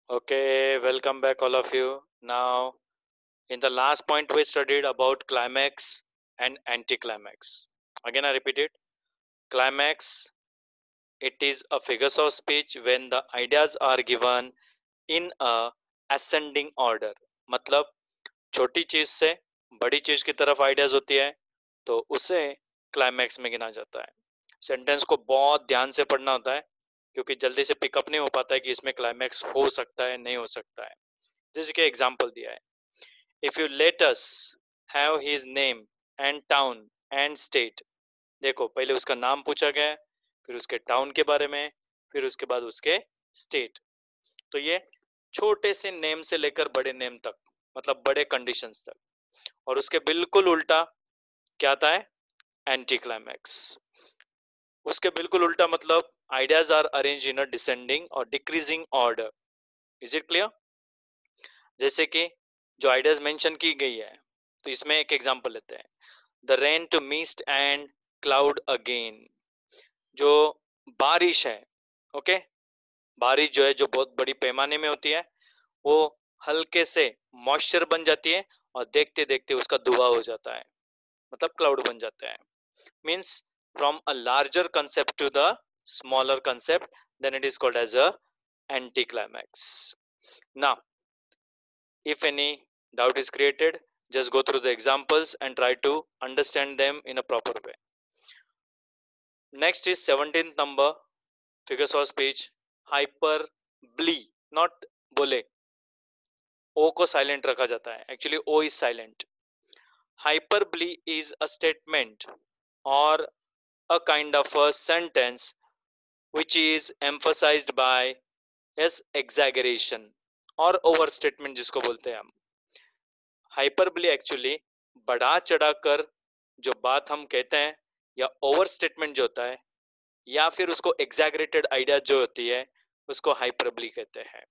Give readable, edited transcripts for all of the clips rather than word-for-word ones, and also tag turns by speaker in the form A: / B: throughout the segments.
A: Okay, welcome back, all of you. Now, in the last point, we studied about climax and anticlimax. Again, I repeat it. Climax, it is a figures of speech when the ideas are given in a ascending order. मतलब छोटी चीज से बड़ी चीज की तरफ ideas होती है तो उसे क्लाइमैक्स में गिना जाता है. सेंटेंस को बहुत ध्यान से पढ़ना होता है क्योंकि जल्दी से पिकअप नहीं हो पाता है कि इसमें क्लाइमैक्स हो सकता है नहीं हो सकता है. जैसे कि एग्जाम्पल दिया है, if you let us have his name and town and state. देखो, पहले उसका नाम पूछा गया है, फिर उसके टाउन के बारे में, फिर उसके बाद उसके स्टेट. तो ये छोटे से नेम से लेकर बड़े नेम तक, मतलब बड़े कंडीशंस तक. और उसके बिल्कुल उल्टा क्या आता है? Anticlimax. उसके बिल्कुल उल्टा मतलब ideas are arrange in a descending और decreasing order. Is it clear? जैसे कि जो आइडियाज मेंशन की गई है, तो इसमें एक एग्जांपल लेते हैं. The rain to mist and cloud again. जो बारिश है, ओके, बारिश जो है जो बहुत बड़ी पैमाने में होती है, वो हल्के से मॉइस्चर बन जाती है और देखते देखते उसका धुआं हो जाता है, मतलब क्लाउड बन जाता है. Means from a larger concept to the smaller concept, then it is called as a anticlimax. Now, if any doubt is created, just go through the examples and try to understand them in a proper way. Next is 17th number, figures of speech, hyperbole, not बोले. O को silent रखा जाता है. Actually, O is silent. Hyperbole is a statement or a kind of a sentence which is emphasized by yes exaggeration और overstatement जिसको बोलते हैं हम. हाइपरबली एक्चुअली बढ़ा चढ़ाकर जो बात हम कहते हैं, या ओवर स्टेटमेंट जो होता है, या फिर उसको एग्जैगरेटेड आइडिया जो होती है, उसको हाइपरबली कहते हैं.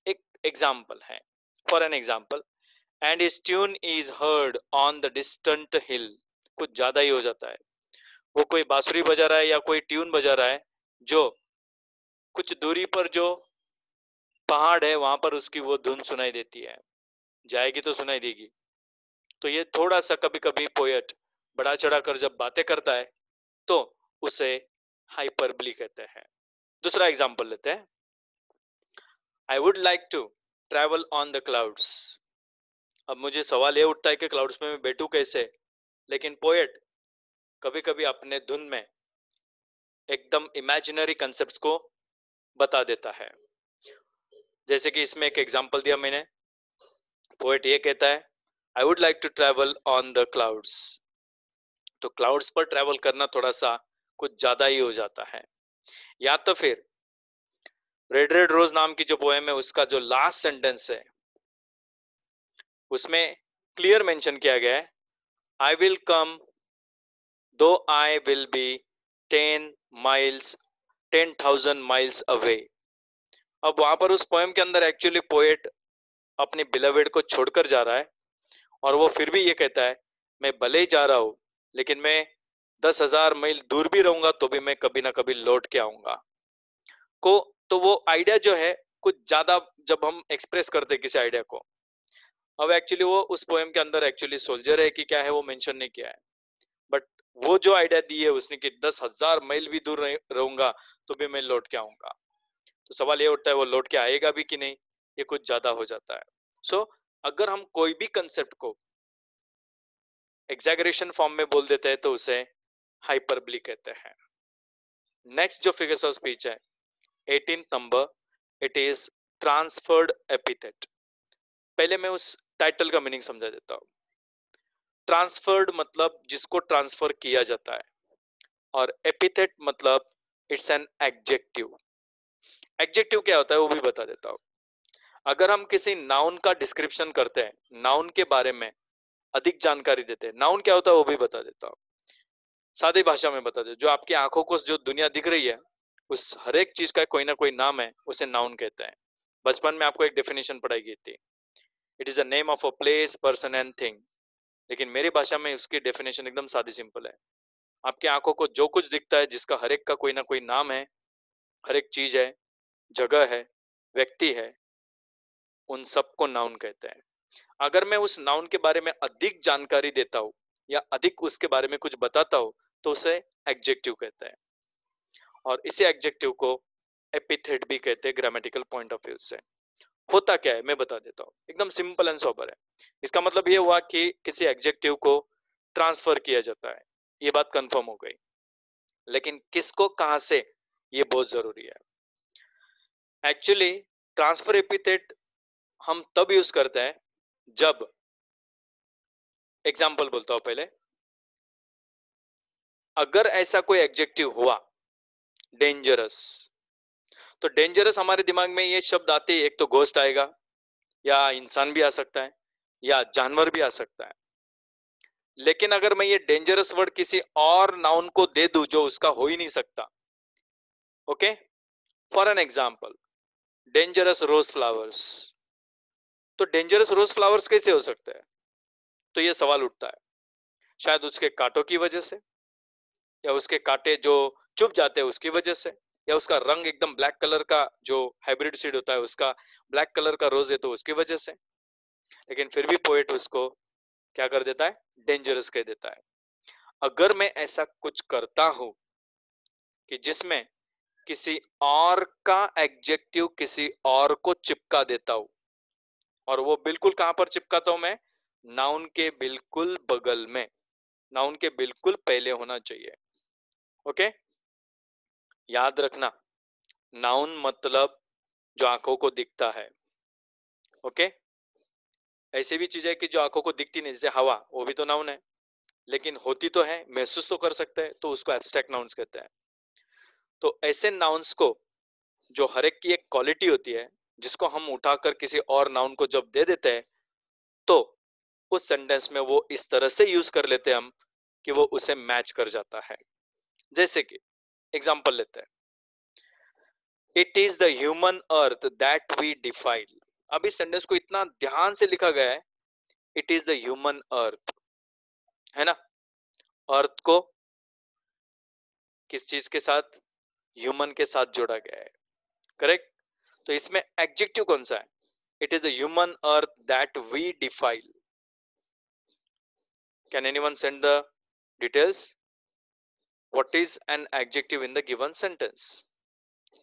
A: एक एग्जांपल है, for an example, and his tune is heard on the distant hill. कुछ ज्यादा ही हो जाता है. वो कोई बांसुरी बजा रहा है या कोई ट्यून बजा रहा है जो कुछ दूरी पर जो पहाड़ है वहां पर उसकी वो धुन सुनाई देती है. जाएगी तो सुनाई देगी. तो ये थोड़ा सा कभी कभी पोएट बढ़ा चढ़ाकर जब बातें करता है तो उसे हाइपरबली कहते हैं. दूसरा एग्जांपल लेते हैं. I would like to travel on the clouds. अब मुझे सवाल ये उठता है कि क्लाउड्स में मैं बैठूं कैसे. लेकिन पोएट कभी कभी अपने धुन में एकदम इमेजिनरी कंसेप्ट्स को बता देता है. जैसे कि इसमें एक एग्जांपल दिया मैंने. पोएट ये कहता है, I would like to travel on the clouds. तो क्लाउड्स पर ट्रैवल करना थोड़ा सा कुछ ज्यादा ही हो जाता है. या तो फिर रेड रेड रोज नाम की जो पोएम है उसका जो लास्ट सेंटेंस है उसमें क्लियर मेंशन किया गया है, आई विल कम दो I will be 10 miles 10,000 miles away. अब वहां पर उस पोएम के अंदर एक्चुअली पोएट अपने बिलवेड को छोड़कर जा रहा है और वो फिर भी ये कहता है, मैं भले ही जा रहा हूं लेकिन मैं 10,000 मील दूर भी रहूंगा तो भी मैं कभी ना कभी लौट के आऊंगा. को तो वो आइडिया जो है कुछ ज्यादा जब हम एक्सप्रेस करते किसी आइडिया को, अब एक्चुअली वो उस पोएम के अंदर एक्चुअली सोल्जर है कि क्या है वो मेंशन नहीं किया है. बट वो जो आइडिया दी है उसने कि 10,000 मील भी दूर रहूंगा तो भी मैं लौट के आऊंगा. तो सवाल ये उठता है, वो लौट के आएगा भी कि नहीं. ये कुछ ज्यादा हो जाता है. सो अगर हम कोई भी कंसेप्ट को एग्जैगरेशन फॉर्म में बोल देते हैं तो उसे हाइपरबली कहते हैं. नेक्स्ट जो फिगर्स ऑफ स्पीच है 18th number, it is transferred epithet. पहले मैं उस टाइटल का मीनिंग समझा देता हूं. ट्रांसफर्ड मतलब जिसको ट्रांसफर किया जाता है, और एपिथेट मतलब इट्स एन एडजेक्टिव. एडजेक्टिव क्या होता है वो भी बता देता हूं. अगर हम किसी नाउन का डिस्क्रिप्शन करते हैं, नाउन के बारे में अधिक जानकारी देते हैं, नाउन क्या होता है वो भी बता देता हूं. सादी भाषा में बता दे, जो आपकी आंखों को जो दुनिया दिख रही है उस हर एक चीज का कोई ना कोई नाम है, उसे नाउन कहते हैं. बचपन में आपको एक डेफिनेशन पढ़ाई गई थी, it is a name of a place person and thing. लेकिन मेरी भाषा में उसकी डेफिनेशन एकदम सादी सिंपल है. आपकी आंखों को जो कुछ दिखता है जिसका हर एक का कोई ना कोई नाम है, हर एक चीज है, जगह है, व्यक्ति है, उन सबको नाउन कहते हैं। अगर मैं उस नाउन के बारे में अधिक जानकारी देता हूं या अधिक उसके बारे में कुछ बताता हूं तो उसे एडजेक्टिव कहते हैं, और इसी एडजेक्टिव को एपिथेट भी कहते हैं ग्रामेटिकल पॉइंट ऑफ व्यू से। होता क्या है मैं बता देता हूँ, एकदम सिंपल एंड सोबर है। इसका मतलब ये हुआ कि किसी एडजेक्टिव को ट्रांसफर किया जाता है, ये बात कंफर्म हो गई। लेकिन किसको कहां से, ये बहुत जरूरी है। एक्चुअली ट्रांसफर एपिथेट हम तब यूज करते हैं जब, एग्जाम्पल बोलता हूं पहले, अगर ऐसा कोई एडजेक्टिव हुआ डेंजरस, तो डेंजरस हमारे दिमाग में ये शब्द आते ही एक तो घोस्ट आएगा, या इंसान भी आ सकता है, या जानवर भी आ सकता है। लेकिन अगर मैं ये डेंजरस वर्ड किसी और नाउन को दे दूं जो उसका हो ही नहीं सकता, okay, for an example dangerous rose flowers, तो डेंजरस रोज फ्लावर्स कैसे हो सकते हैं? तो ये सवाल उठता है, शायद उसके कांटों की वजह से, या उसके कांटे जो चुभ जाते हैं उसकी वजह से, या उसका रंग एकदम ब्लैक कलर का, जो हाइब्रिड सीड होता है उसका ब्लैक कलर का रोज है तो उसकी वजह से। लेकिन फिर भी पोएट उसको क्या कर देता है, डेंजरस कह देता है। अगर मैं ऐसा कुछ करता हूं कि जिसमें किसी और का एडजेक्टिव किसी और को चिपका देता हूं, और वो बिल्कुल कहां पर चिपकाता हूं मैं, नाउन के बिल्कुल बगल में, नाउन के बिल्कुल पहले होना चाहिए। ओके, याद रखना, नाउन मतलब जो आंखों को दिखता है। ओके, ऐसी भी चीज है कि जो आंखों को दिखती नहीं, जैसे हवा, वो भी तो नाउन है, लेकिन होती तो है, महसूस तो कर सकते हैं, तो उसको एब्स्ट्रैक्ट नाउन्स कहते हैं। तो ऐसे नाउन्स को, जो हर एक की एक क्वालिटी होती है, जिसको हम उठाकर किसी और नाउन को जब दे देते हैं, तो उस सेंटेंस में वो इस तरह से यूज कर लेते हैं हम कि वो उसे मैच कर जाता है। जैसे कि एग्जांपल लेते हैं, it is the human earth that we defile. अब इस सेंटेंस को इतना ध्यान से लिखा गया है, इट इज द ह्यूमन अर्थ, है ना। अर्थ को किस चीज के साथ, ह्यूमन के साथ जोड़ा गया है, करेक्ट। तो इसमें एडजेक्टिव कौन सा है, it is the human earth that we defile. Can anyone send the details, what is an adjective in the given sentence?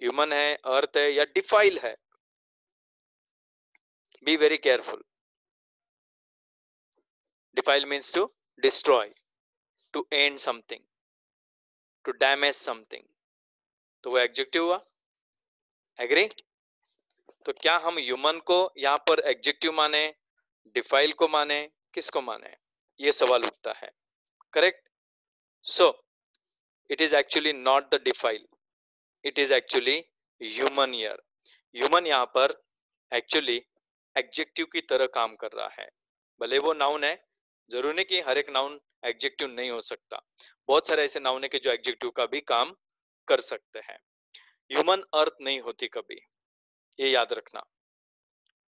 A: Human है, अर्थ है, या डिफाइल है? Be very careful. Defile means to destroy, to end something, to damage something, तो वो adjective हुआ। Agree? तो क्या हम ह्यूमन को यहाँ पर एडजेक्टिव माने, डिफाइल को माने, किसको माने, ये सवाल उठता है, correct. So it is actually not the defile, it is actually human ear. Human यहाँ पर एक्चुअली एडजेक्टिव की तरह काम कर रहा है, भले वो नाउन है, जरूरी नहीं कि हर एक नाउन एडजेक्टिव नहीं हो सकता। बहुत सारे ऐसे नाउन है कि जो एडजेक्टिव का भी काम कर सकते हैं। ह्यूमन अर्थ नहीं होती कभी, ये याद रखना।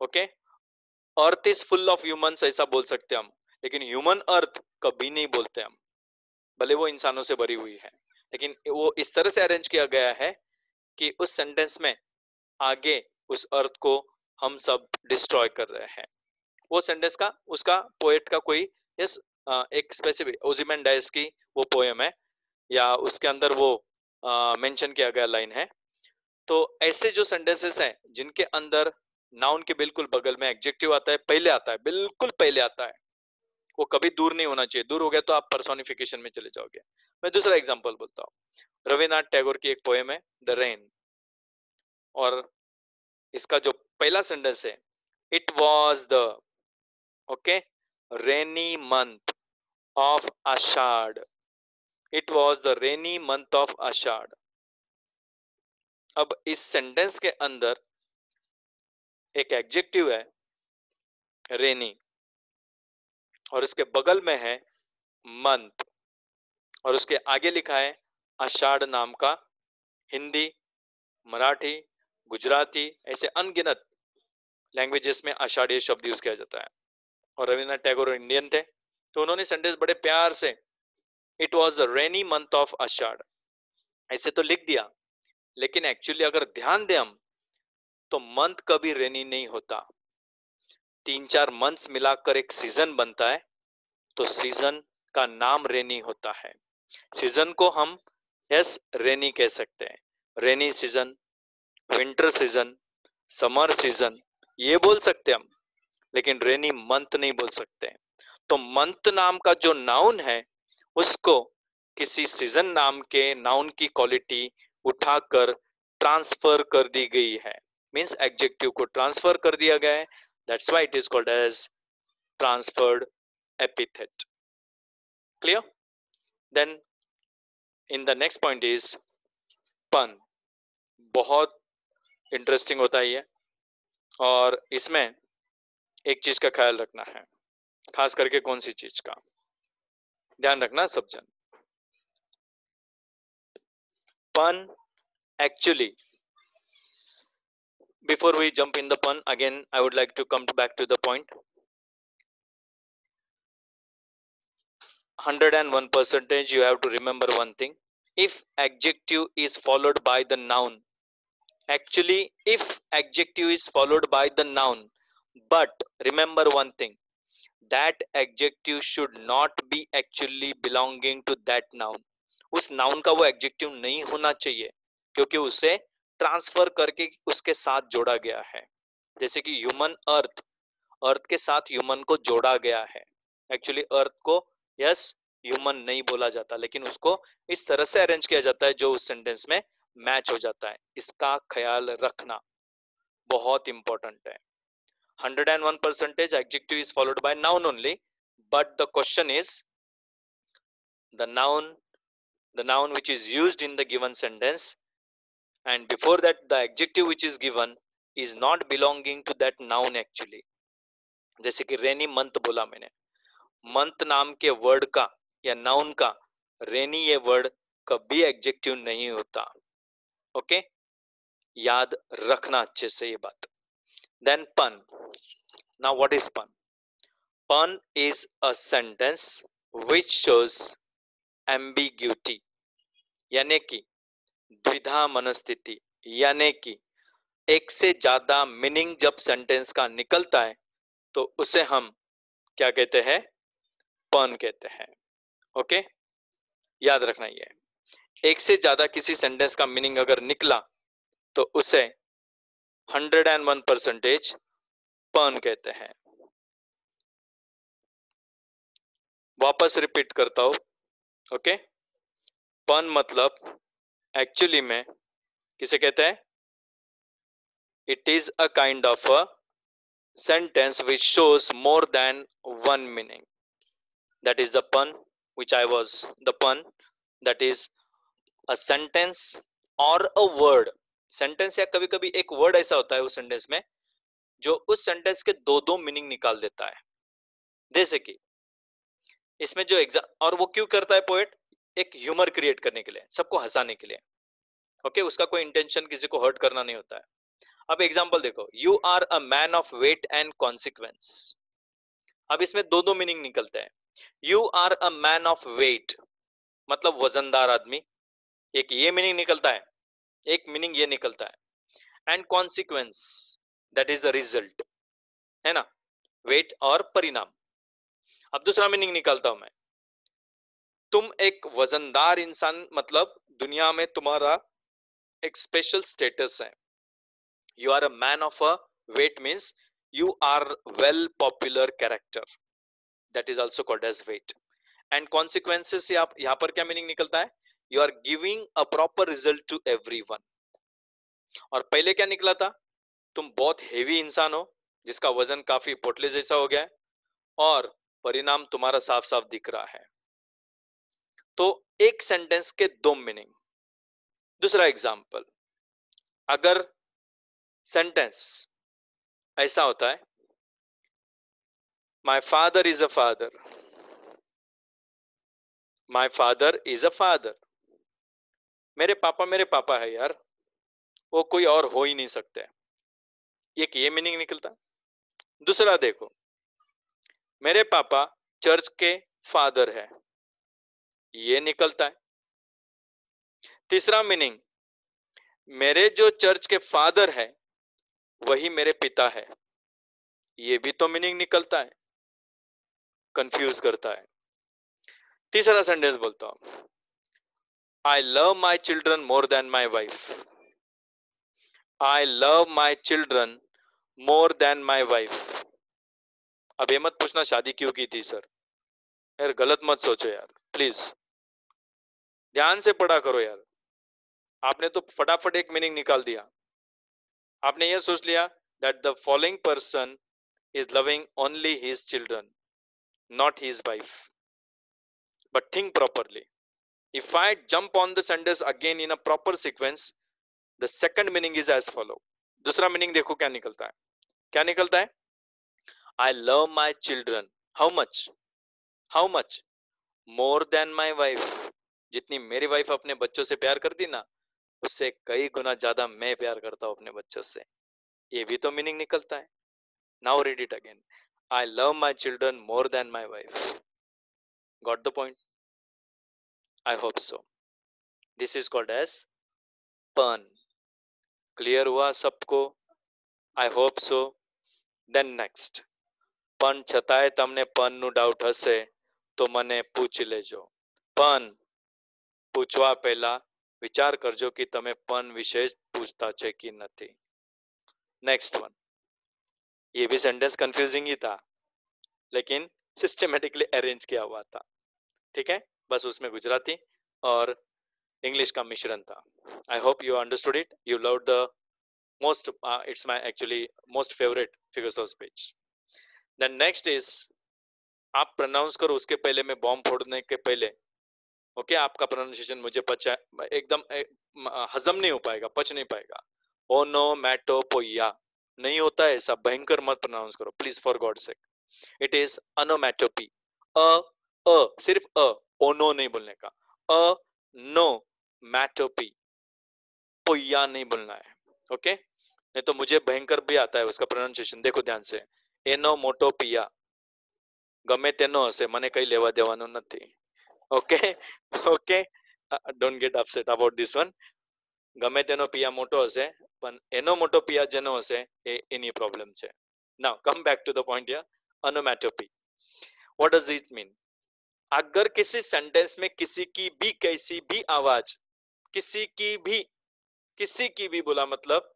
A: Okay, earth is full of humans ऐसा बोल सकते हैं हम, लेकिन ह्यूमन अर्थ कभी नहीं बोलते हम, भले वो इंसानों से भरी हुई है, लेकिन वो इस तरह से अरेंज किया गया है कि उस सेंटेंस में आगे उस अर्थ को हम सब डिस्ट्रॉय कर रहे हैं। वो सेंटेंस का, उसका पोएट का कोई यस, एक स्पेसिफिक ओजिमेंडाइस की वो पोएम है, या उसके अंदर वो मेंशन किया गया लाइन है। तो ऐसे जो सेंटेंसेस हैं जिनके अंदर नाउन के बिल्कुल बगल में एडजेक्टिव आता है, पहले आता है, बिल्कुल पहले आता है, वो कभी दूर नहीं होना चाहिए। दूर हो गया तो आप पर्सोनिफिकेशन में चले जाओगे। मैं दूसरा एग्जांपल बोलता हूँ, रविन्द्रनाथ टैगोर की एक पोएम है द रेन, और इसका जो पहला सेंटेंस है, it was the, okay, rainy month of Ashadh, it was the rainy month of Ashadh. अब इस सेंटेंस के अंदर एक एडजेक्टिव है रेनी, और इसके बगल में है मंथ, और उसके आगे लिखा है आषाढ़ नाम का हिंदी, मराठी, गुजराती, ऐसे अनगिनत लैंग्वेजेस में आषाढ़ शब्द यूज किया जाता है। और रविन्द्रनाथ टैगोर इंडियन थे, तो उन्होंने सेंटेंस बड़े प्यार से it was the rainy month of Ashadh ऐसे तो लिख दिया, लेकिन एक्चुअली अगर ध्यान दें हम, तो मंथ कभी रेनी नहीं होता। 3-4 मंथ्स मिलाकर एक सीजन बनता है, तो सीजन का नाम रेनी होता है। सीजन को हम यस रेनी कह सकते हैं। Rainy season, winter season, summer season ये बोल सकते हैं हम, लेकिन रेनी मंथ नहीं बोल सकते। तो मंथ नाम का जो नाउन है उसको किसी सीजन नाम के नाउन की क्वालिटी उठाकर ट्रांसफर कर दी गई है, मींस एडजेक्टिव को ट्रांसफर कर दिया गया है, that's why it is called as transferred epithet. Clear? Then in the next point is pun. बहुत इंटरेस्टिंग होता है ये, और इसमें एक चीज का ख्याल रखना है, खास करके कौन सी चीज का ध्यान रखना सब जन। pun actually, before we jump in the pun again, I would like to come back to the point. 101% you have to remember one thing. If adjective is followed by the noun, actually if adjective is followed by the noun, but remember one thing, that adjective should not be actually belonging to that noun. उस noun का वो adjective नहीं होना चाहिए, क्योंकि उसे transfer करके उसके साथ जोड़ा गया है। जैसे कि ह्यूमन अर्थ, अर्थ के साथ ह्यूमन को जोड़ा गया है। एक्चुअली अर्थ को यस ह्यूमन नहीं बोला जाता, लेकिन उसको इस तरह से अरेंज किया जाता है जो उस सेंटेंस में मैच हो जाता है। इसका ख्याल रखना बहुत इंपॉर्टेंट है। 101% adjective is followed by noun only, but the question is the noun which is used in the given sentence, and before that the adjective which is given is not belonging to that noun actually. जैसे कि रेनी month बोला मैंने, month नाम के word का या noun का रेनी ये वर्ड कभी एडजेक्टिव नहीं होता। ओके, याद रखना अच्छे से ये बात। देन पन। नाउ व्हाट इज पन? Pun is a sentence which shows ambiguity, यानी कि द्विधा मनस्थिति, यानी कि एक से ज्यादा मीनिंग जब सेंटेंस का निकलता है तो उसे हम क्या कहते हैं? पन कहते हैं। ओके, याद रखना ये, एक से ज्यादा किसी सेंटेंस का मीनिंग अगर निकला तो उसे 101% पन कहते हैं। वापस रिपीट करता हूं। ओके, पन मतलब एक्चुअली में किसे कहते हैं? It is a kind of a sentence which shows more than one meaning. That is the pun which I was the pun, that is a sentence or a word. Sentence या कभी कभी एक word ऐसा होता है उस sentence में जो उस सेंटेंस के दो दो मीनिंग निकाल देता है। जैसे कि इसमें जो और वो क्यों करता है पोएट? एक ह्यूमर क्रिएट करने के लिए, सबको हंसाने के लिए। ओके, उसका कोई इंटेंशन किसी को हर्ट करना नहीं होता है। अब एग्जांपल देखो, you are a man of weight and consequence. अब इसमें दो दो मीनिंग निकलते हैं। You are a man of weight मतलब वजनदार आदमी, एक ये मीनिंग निकलता है, एक मीनिंग ये निकलता है। And consequence that is the result, है ना, वेट और परिणाम। अब दूसरा मीनिंग निकालता हूं मैं, तुम एक वजनदार इंसान मतलब दुनिया में तुम्हारा एक स्पेशल स्टेटस है। You are a man of a weight means you are well popular character, that is also called as weight. And consequences से आप यहाँ पर क्या मीनिंग निकलता है? You are giving a proper result to everyone. और पहले क्या निकला था? तुम बहुत हेवी इंसान हो जिसका वजन काफी पोटले जैसा हो गया है, और परिणाम तुम्हारा साफ साफ दिख रहा है। तो एक सेंटेंस के दो मीनिंग। दूसरा एग्जाम्पल, अगर सेंटेंस ऐसा होता है, My father is a father. My father is a father. मेरे पापा है यार, वो कोई और हो ही नहीं सकते। एक ये मीनिंग निकलता। दूसरा देखो, मेरे पापा चर्च के फादर है, ये निकलता है। तीसरा मीनिंग, मेरे जो चर्च के फादर है वही मेरे पिता है, ये भी तो मीनिंग निकलता है, कंफ्यूज करता है। तीसरा सेंटेंस बोलता हूं, I love my children more than my wife. I love my children more than my wife. अब ये मत पूछना शादी क्यों की थी सर, यार गलत मत सोचो यार प्लीज, ध्यान से पढ़ा करो यार। आपने तो फटाफट एक मीनिंग निकाल दिया। आपने ये सोच लिया that the following person is loving only his children, not his wife. But think properly. If I jump on the sentence again in a proper sequence, the second meaning is as follow. दूसरा meaning देखो क्या निकलता है, क्या निकलता है? I love my children. How much? How much? More than my wife. जितनी मेरी वाइफ अपने बच्चों से प्यार करती ना, उससे कई गुना ज्यादा मैं प्यार करता हूं अपने बच्चों से। ये भी तो मीनिंग निकलता है। Now read it again. I love my children more than my wife. Got the point? I hope so. This is called as pun. Clear हुआ सबको? I hope so. Then next. પણ છતાંય તમને પનનું ડાઉટ હશે તો મને પૂછી લેજો. પન પૂછવા પહેલા વિચાર કરજો કે તમે પન વિશે પૂછતા છે કે નથી. Next one. ये भी सेंटेंस कंफ्यूजिंग ही था, लेकिन सिस्टमेटिकली अरेंज किया हुआ था. ठीक है, बस उसमें गुजराती और इंग्लिश का मिश्रण था. I hope you understood it, you love the most, it's my actually most favourite figures of speech. Then next is, आप प्रोनाउंस करो उसके पहले, मैं बॉम्ब फोड़ने के पहले. ओके, आपका प्रोनाउंसिएशन मुझे पचा एकदम हजम नहीं हो पाएगा, पच नहीं पाएगा. ओनोमैटोपोइया नहीं होता है ऐसा, भयंकर मत प्रोनाउंस करो please, for God sake. It is onomatopoeia. सिर्फ ओनो नहीं बोलने का, नो मैटोपी, पोइया नहीं बोलना है. ओके, नहीं तो मुझे भयंकर भी आता है उसका प्रोनाउंसिएशन. देखो ध्यान से, एनोमोटोपिया गमे तेनो हसे, मने कई लेवा देवानो નથી. Okay okay, don't get upset about this one. गमे तेनो पिया मोटो हसे पण एनो मोटो पिया जेनो हसे ए एनी प्रॉब्लम છે. Now come back to the point here. Onomatopoeia, what does it mean? अगर किसी सेंटेंस में किसी की भी कैसी भी आवाज, किसी की भी बोला मतलब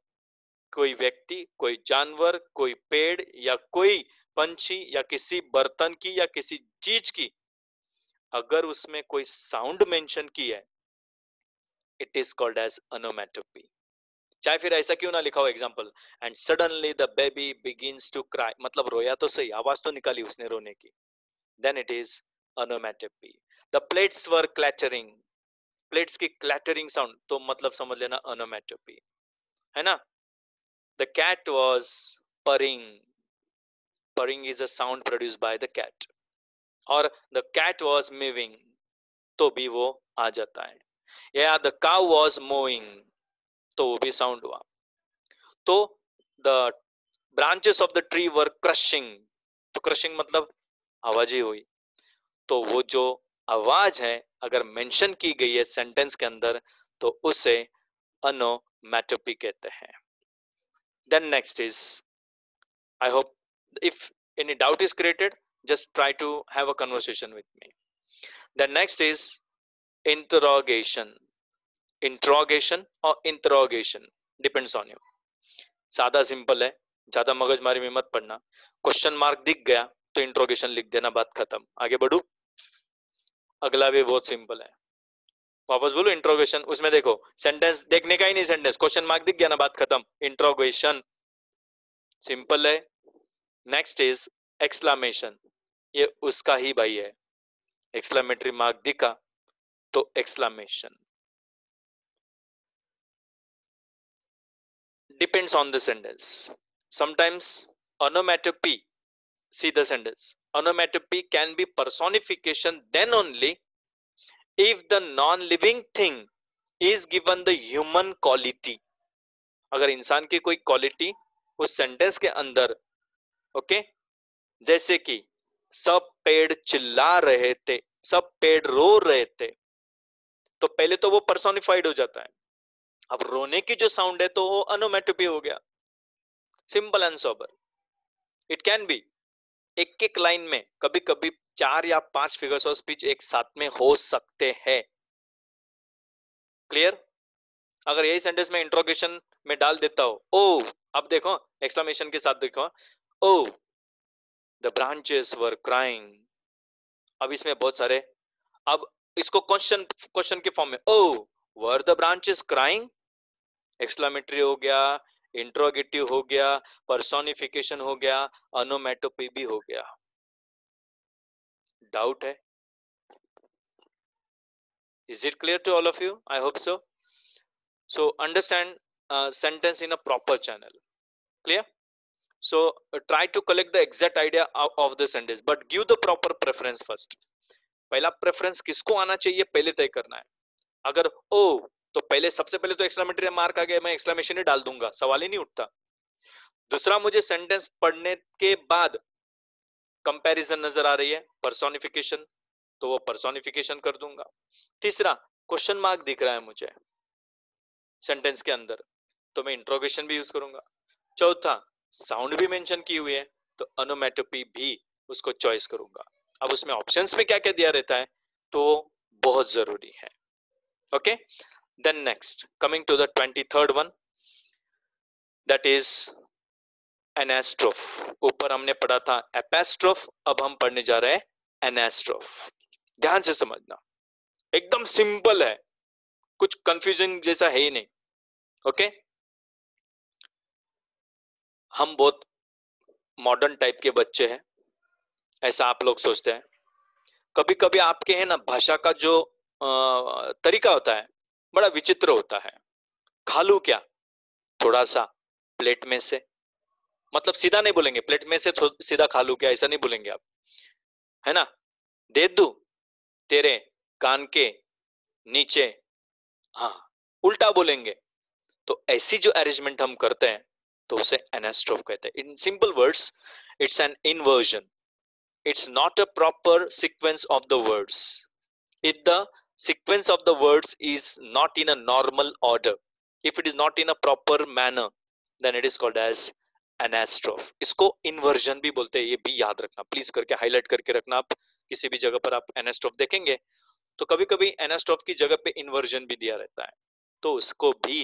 A: कोई व्यक्ति, कोई जानवर, कोई पेड़ या कोई पंछी या किसी बर्तन की या किसी चीज की, अगर उसमें कोई साउंड मेंशन की है, it is called as onomatopoeia. चाहे फिर ऐसा क्यों ना लिखा हो example, and suddenly the baby begins to cry, मतलब रोया तो सही, आवाज तो निकाली उसने रोने की, then it is onomatopoeia. The plates were clattering, plates की क्लैटरिंग साउंड, तो मतलब समझ लेना ओनोमैटोपी है ना. The cat was purring, purring is a sound produced by the cat. और the cat was moving, तो भी वो आ जाता है. या the cow was mooing, तो वो भी साउंड हुआ. तो the branches of the tree were crushing, तो crushing मतलब आवाज ही हुई. तो वो जो आवाज है अगर मेंशन की गई है सेंटेंस के अंदर, तो उसे ओनोमैटोपी कहते हैं. Then next is, I hope if any doubt is created, just try to have a conversation with me. The next is interrogation. Interrogation or interrogation depends on you. सादा सिंपल है, ज्यादा मगजमारी में मत पड़ना. क्वेश्चन मार्क दिख गया तो interrogation लिख देना, बात खत्म. आगे बढ़ू, अगला भी बहुत सिंपल है. वापस बोलो इंट्रोगेशन, उसमें देखो सेंटेंस देखने का ही नहीं, सेंटेंस क्वेश्चन मार्क दिख गया ना, बात खत्म. इंट्रोगेशन सिंपल है. नेक्स्ट इज एक्सक्लामेशन, ये उसका ही भाई है. एक्सक्लामेटरी मार्क दिखा तो exclamation. Depends on the sentence. Sometimes onomatopoeia, see the sentence, onomatopoeia can be personification then only if the non-living thing is given the human quality. अगर इंसान की कोई क्वालिटी उस सेंटेंस के अंदर, ओके, जैसे कि सब पेड़ चिल्ला रहे थे, सब पेड़ रो रहे थे, तो पहले तो वो पर्सोनिफाइड हो जाता है. अब रोने की जो साउंड है तो वो ओनोमैटोपी हो गया. Simple and sober. It can be एक एक लाइन में कभी कभी 4 या 5 फिगर्स ऑफ स्पीच एक साथ में हो सकते हैं। क्लियर? अगर यही सेंटेंस में इंट्रोगेशन में डाल देता हो, ओ, अब देखो एक्सक्लेमेशन के साथ देखो, ओ द ब्रांचेस वर क्राइंग, अब इसमें बहुत सारे, अब इसको क्वेश्चन क्वेश्चन के फॉर्म में, O were the branches crying, exclamatory हो गया, इंट्रोगेटिव हो गया, पर्सोनिफिकेशन हो गया, ओनोमेटोपी भी हो गया। डाउट है? Is it clear to all of you? I hope so. So understand sentence in a proper channel. Clear? So try to collect the exact idea of the sentence, but give the proper preference first. पहला preference किसको आना चाहिए पहले तय करना है। अगर ओ तो पहले, सबसे पहले तो एक्सक्लेमेटरी मार्क आ गया, मैं एक्सक्लेमेशन ही डाल दूंगा, सवाल ही नहीं उठता। दूसरा, मुझे सेंटेंस पढ़ने के बाद कंपैरिजन नजर आ रही है, पर्सोनिफिकेशन, तो वो पर्सोनिफिकेशन कर दूंगा। तीसरा, क्वेश्चन मार्क दिख रहा है मुझे सेंटेंस के अंदर, तो मैं इंट्रोगेशन भी यूज करूंगा। चौथा, साउंड भी मेंशन की हुई है, तो ओनोमेटोपी भी उसको चॉइस करूंगा। अब उसमें ऑप्शंस में क्या क्या दिया रहता है, तो बहुत जरूरी है। Okay, then next, coming to the 23rd one, that is anastrophe. ऊपर हमने पढ़ा था एपेस्ट्रोफ, अब हम पढ़ने जा रहे हैं एनास्ट्रोफ। ध्यान से समझना, एकदम सिंपल है, कुछ कंफ्यूजन जैसा है ही नहीं। ओके, हम बहुत मॉडर्न टाइप के बच्चे हैं, ऐसा आप लोग सोचते हैं। कभी कभी आपके है ना भाषा का जो तरीका होता है बड़ा विचित्र होता है। खालू क्या, थोड़ा सा प्लेट में से, मतलब सीधा नहीं बोलेंगे प्लेट में से सीधा खालू क्या, ऐसा नहीं बोलेंगे आप, है ना। दे दू तेरे कान के नीचे, हाँ, उल्टा बोलेंगे। तो ऐसी जो अरेंजमेंट हम करते हैं तो उसे एनास्ट्रोफ कहते हैं। In simple words, it's an inversion, it's not a proper sequence of the words. If the sequence of the words is not in a normal order, if it is not in a proper manner, then it is called as anastrophe. इसको inversion भी बोलते हैं, ये भी याद रखना, please करके highlight करके रखना। आप किसी भी जगह पर आप anastrophe देखेंगे तो कभी कभी anastrophe की जगह पे inversion भी दिया रहता है, तो उसको भी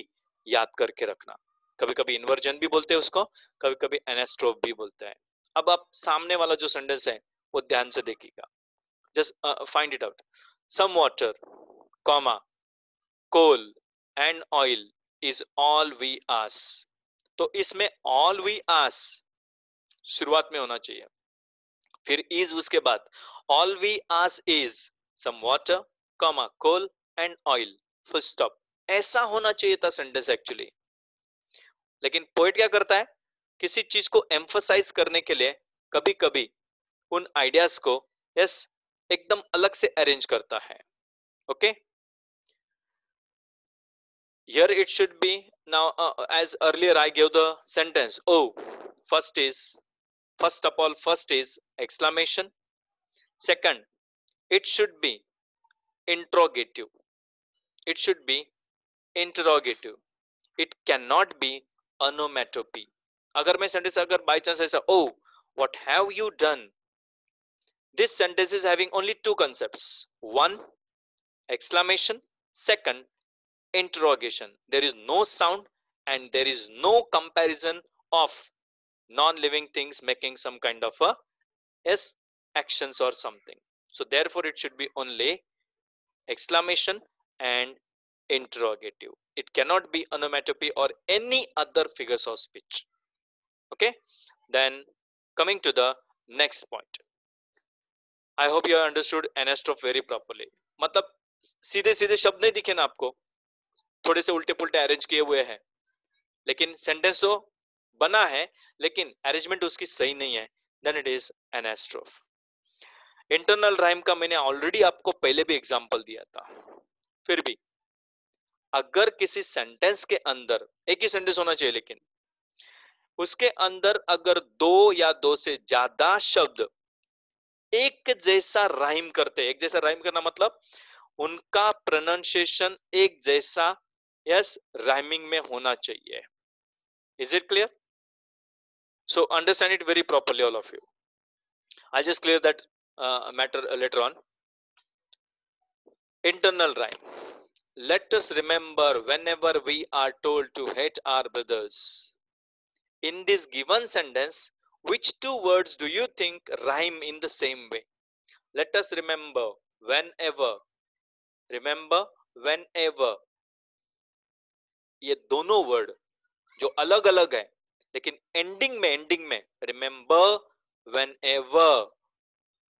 A: याद करके रखना। कभी कभी inversion भी बोलते हैं उसको, कभी कभी anastrophe भी बोलते हैं। अब आप सामने वाला जो सेंटेंस है वो ध्यान से देखिएगा, just find it out. Some water, comma, coal and oil is all we ask. तो इसमें ऑल वी आस शुरुआत में होना चाहिए, फिर इज उसके बाद, all we ask is some water, comma, coal and oil, full stop. ऐसा होना चाहिए था सेंटेंस एक्चुअली, लेकिन पोएट क्या करता है, किसी चीज को एम्फसाइज करने के लिए कभी कभी उन आइडियाज को यस एकदम अलग से अरेंज करता है। Okay, here it should be now as earlier I gave the sentence, oh, first of all first is exclamation, second it should be interrogative, it should be interrogative, it cannot be onomatopoeia। अगर मैं sentence अगर by chance ऐसा, oh what have you done, this sentence is having only two concepts, one exclamation, second interrogation. There is no sound and there is no comparison of non-living things making some kind of a yes actions or something. So therefore it should be only exclamation and interrogative. It cannot be onomatopoeia or any other figures of speech. Okay, then coming to the next point, I hope you have understood anastrophe very properly। मतलब सीधे सीधे शब्द नहीं दिखे ना आपको, थोड़े से उल्टे पुल्टे अरेंज किए हुए हैं, लेकिन सेंटेंस तो बना है लेकिन अरेंजमेंट उसकी सही नहीं है, then it is anastrophe. Internal rhyme का मैंने ऑलरेडी आपको पहले भी एग्जांपल दिया था, फिर भी अगर किसी सेंटेंस के अंदर, एक ही सेंटेंस होना चाहिए लेकिन उसके अंदर अगर दो या दो से ज्यादा शब्द एक जैसा राइम करते, एक जैसा राइम करना मतलब उनका प्रोनाउंसिएशन एक जैसा यस राइमिंग में होना चाहिए। Is it clear? So understand it very properly, all of you. I'll just clear that matter later on. Internal rhyme. Let us remember whenever we are told to hate our brothers. In this given sentence, which two words do you think rhyme in the same way? Let us remember whenever. Remember whenever. ये दोनों word जो अलग अलग है, लेकिन ending में remember whenever,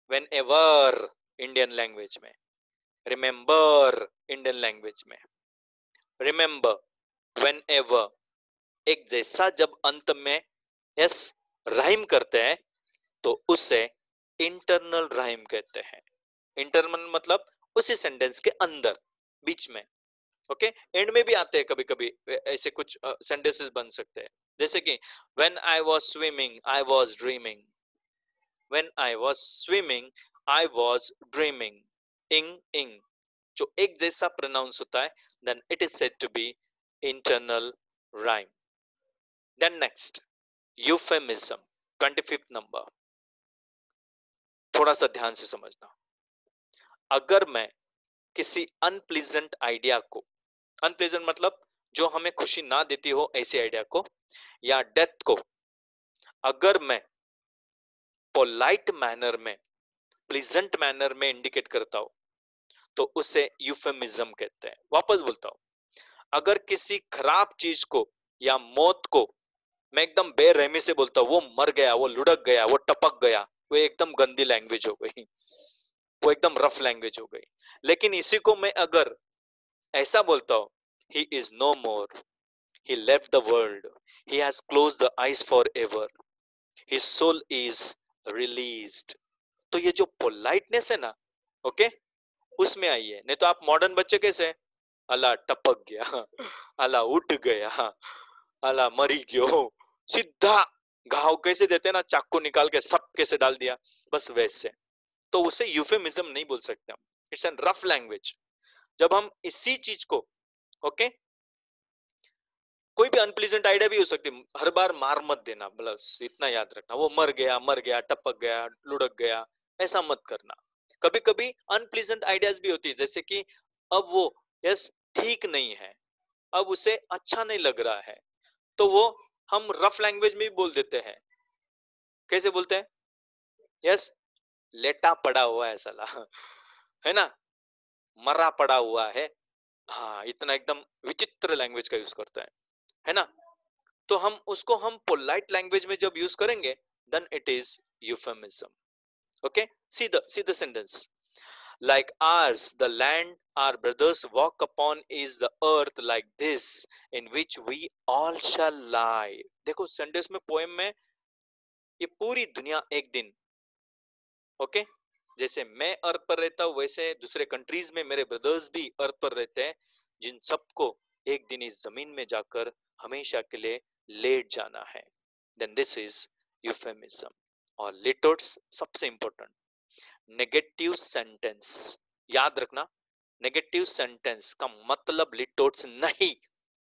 A: whenever Indian language में, remember Indian language में, रिमेंबर whenever एक जैसा जब अंत में यस राइम करते हैं तो उसे इंटरनल राइम कहते हैं. इंटरनल मतलब उसी सेंटेंस के अंदर, बीच में. ओके, एंड में भी आते हैं कभी कभी, ऐसे कुछ सेंटेंसेस बन सकते हैं, जैसे कि when I was swimming I was dreaming. When I was swimming I was dreaming. Ing ing जो एक जैसा प्रोनाउंस होता है, then it is said to be internal rhyme. Then next euphemism, 25th number. थोड़ा सा ध्यान से समझना. अगर मैं किसी अनप्लीजेंट आइडिया को, अनप्लीजेंट मतलब जो हमें खुशी ना देती हो ऐसे आइडिया को, या डेथ को, अगर मैं पोलाइट मैनर में, प्लीजेंट मैनर में इंडिकेट करता हूं तो उसे यूफेमिज्म कहते हैं. वापस बोलता हूं, अगर किसी खराब चीज को या मौत को मैं एकदम बेरहमी से बोलता हूं, वो मर गया, वो लुढ़क गया, वो टपक गया, वो एकदम गंदी लैंग्वेज हो गई, वो एकदम रफ लैंग्वेज हो गई. लेकिन इसी को मैं अगर ऐसा बोलता हूं, he is no more, he left the world, he has closed the eyes forever, his soul is released. तो ये जो पोलाइटनेस है ना, ओके, उसमें आई है. नहीं तो आप मॉडर्न बच्चे कैसे, अला टपक गया, अला उठ गया, अला मरी गयो, सीधा घाव कैसे देते ना, चाकू निकाल के सब कैसे डाल दिया, बस वैसे. तो उसे यूफेमिज्म नहीं बोल सकते हम, इट्स एन रफ लैंग्वेज. जब हम इसी चीज को, ओके, कोई भी अनप्लीजेंट आइडिया भी हो सकती है, हर बार मार मत देना, बस इतना याद रखना, वो मर गया, टपक गया, लुढ़क गया, ऐसा मत करना. कभी कभी अनप्लीजेंट आइडियाज भी होती है, जैसे कि अब वो यस ठीक नहीं है, अब उसे अच्छा नहीं लग रहा है, तो वो हम रफ लैंग्वेज में भी बोल देते हैं. कैसे बोलते हैं, यस लेटा पड़ा हुआ है साला, है ना, मरा पड़ा हुआ है. हाँ, इतना एकदम विचित्र लैंग्वेज का यूज करता है ना. तो हम उसको हम पोलाइट लैंग्वेज में जब यूज करेंगे, then it is euphemism. Okay, see the sentence. Like ours, the land our brothers walk upon is the earth like this, in which we all shall lie. देखो सेंटेंस में, poem में, ये पूरी दुनिया एक दिन, ओके, जैसे मैं अर्थ पर रहता हूं वैसे दूसरे कंट्रीज में मेरे ब्रदर्स भी अर्थ पर रहते हैं, जिन सबको एक दिन इस जमीन में जाकर हमेशा के लिए लेट जाना है. Then this is euphemism. और लिटोट्स सबसे इंपॉर्टेंट, नेगेटिव सेंटेंस. याद रखना, नेगेटिव सेंटेंस का मतलब लिटोट्स नहीं,